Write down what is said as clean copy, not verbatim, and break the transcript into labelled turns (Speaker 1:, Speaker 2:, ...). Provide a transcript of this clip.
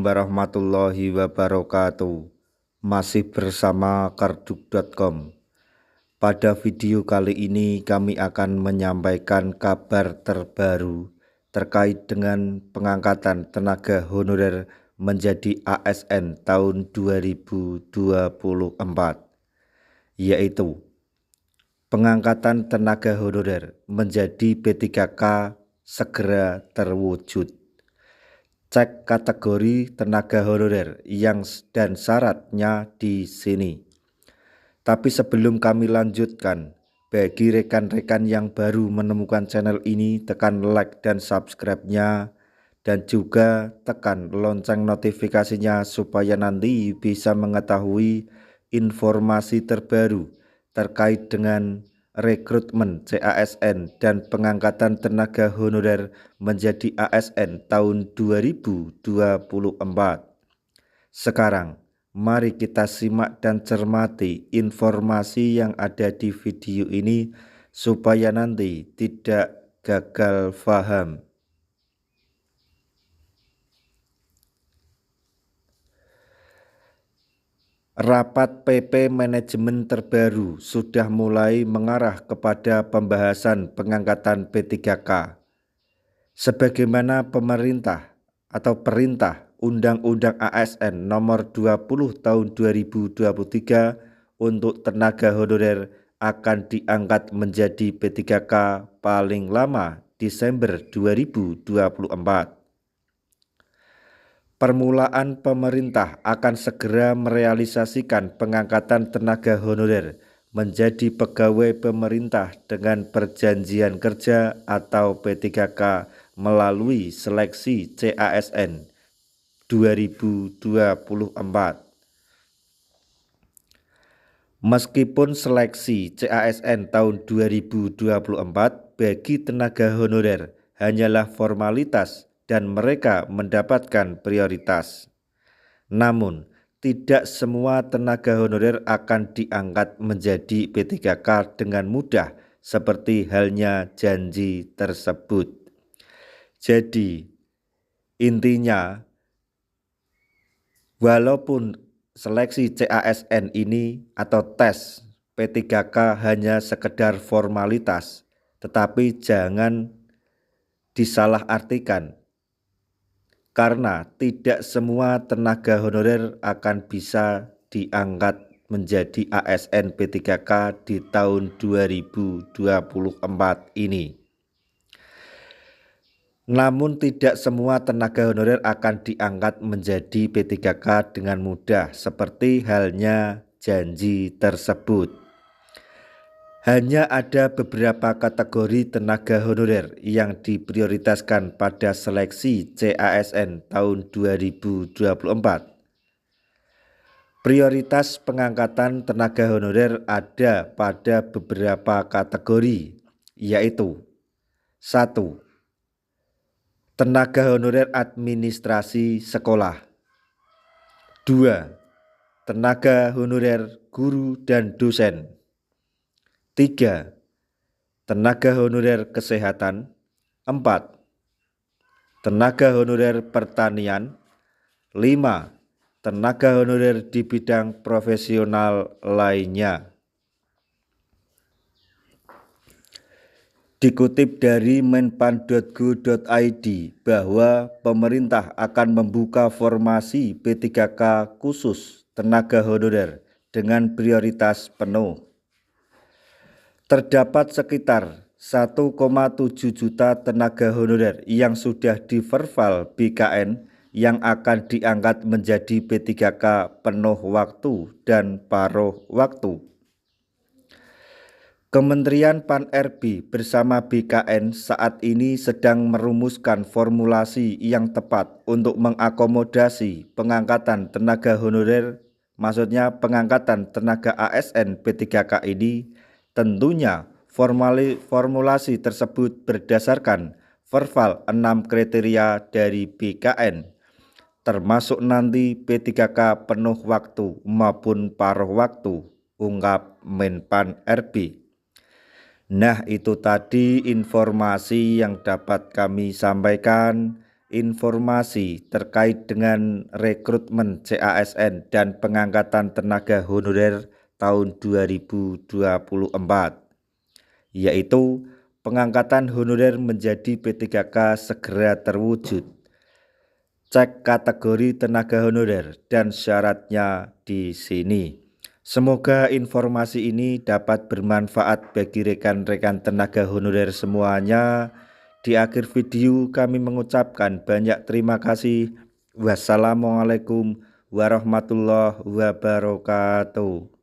Speaker 1: warahmatullahi wabarakatuh. Masih bersama karduk.com. Pada video kali ini kami akan menyampaikan kabar terbaru terkait dengan pengangkatan tenaga honorer menjadi ASN tahun 2024, yaitu pengangkatan tenaga honorer menjadi P3K segera terwujud. Cek kategori tenaga honorer dan syaratnya di sini. Tapi sebelum kami lanjutkan, bagi rekan-rekan yang baru menemukan channel ini, tekan like dan subscribe-nya, dan juga tekan lonceng notifikasinya supaya nanti bisa mengetahui informasi terbaru terkait dengan rekrutmen CASN dan pengangkatan tenaga honorer menjadi ASN tahun 2024. Sekarang, mari kita simak dan cermati informasi yang ada di video ini supaya nanti tidak gagal paham. Rapat PP manajemen terbaru sudah mulai mengarah kepada pembahasan pengangkatan P3K. Sebagaimana perintah Undang-Undang ASN Nomor 20 Tahun 2023 untuk tenaga honorer akan diangkat menjadi P3K paling lama Desember 2024. Permulaan pemerintah akan segera merealisasikan pengangkatan tenaga honorer menjadi pegawai pemerintah dengan perjanjian kerja atau P3K melalui seleksi CASN 2024. Meskipun seleksi CASN tahun 2024 bagi tenaga honorer hanyalah formalitas dan mereka mendapatkan prioritas, namun tidak semua tenaga honorer akan diangkat menjadi P3K dengan mudah seperti halnya janji tersebut. Jadi intinya, walaupun seleksi CASN ini atau tes P3K hanya sekedar formalitas, tetapi jangan disalahartikan, karena tidak semua tenaga honorer akan bisa diangkat menjadi ASN P3K di tahun 2024 ini. Namun tidak semua tenaga honorer akan diangkat menjadi P3K dengan mudah seperti halnya janji tersebut. Hanya ada beberapa kategori tenaga honorer yang diprioritaskan pada seleksi CASN tahun 2024. Prioritas pengangkatan tenaga honorer ada pada beberapa kategori, yaitu 1. Tenaga honorer administrasi sekolah. 2. Tenaga honorer guru dan dosen. 3. Tenaga honorer kesehatan. 4. Tenaga honorer pertanian. 5. Tenaga honorer di bidang profesional lainnya. Dikutip dari menpan.go.id bahwa pemerintah akan membuka formasi P3K khusus tenaga honorer dengan prioritas penuh. Terdapat sekitar 1,7 juta tenaga honorer yang sudah diverval BKN yang akan diangkat menjadi P3K penuh waktu dan paruh waktu. Kementerian Pan-RB bersama BKN saat ini sedang merumuskan formulasi yang tepat untuk mengakomodasi pengangkatan tenaga honorer, maksudnya pengangkatan tenaga ASN P3K ini. Tentunya formulasi tersebut berdasarkan verbal 6 kriteria dari BKN, termasuk nanti P3K penuh waktu maupun paruh waktu, ungkap Menpan RB. Nah, itu tadi informasi yang dapat kami sampaikan. informasi terkait dengan rekrutmen CASN dan pengangkatan tenaga honorer tahun 2024, yaitu pengangkatan honorer menjadi P3K segera terwujud. Cek kategori tenaga honorer dan syaratnya di sini. Semoga informasi ini dapat bermanfaat bagi rekan-rekan tenaga honorer semuanya. Di akhir video kami mengucapkan banyak terima kasih. Wassalamualaikum warahmatullahi wabarakatuh.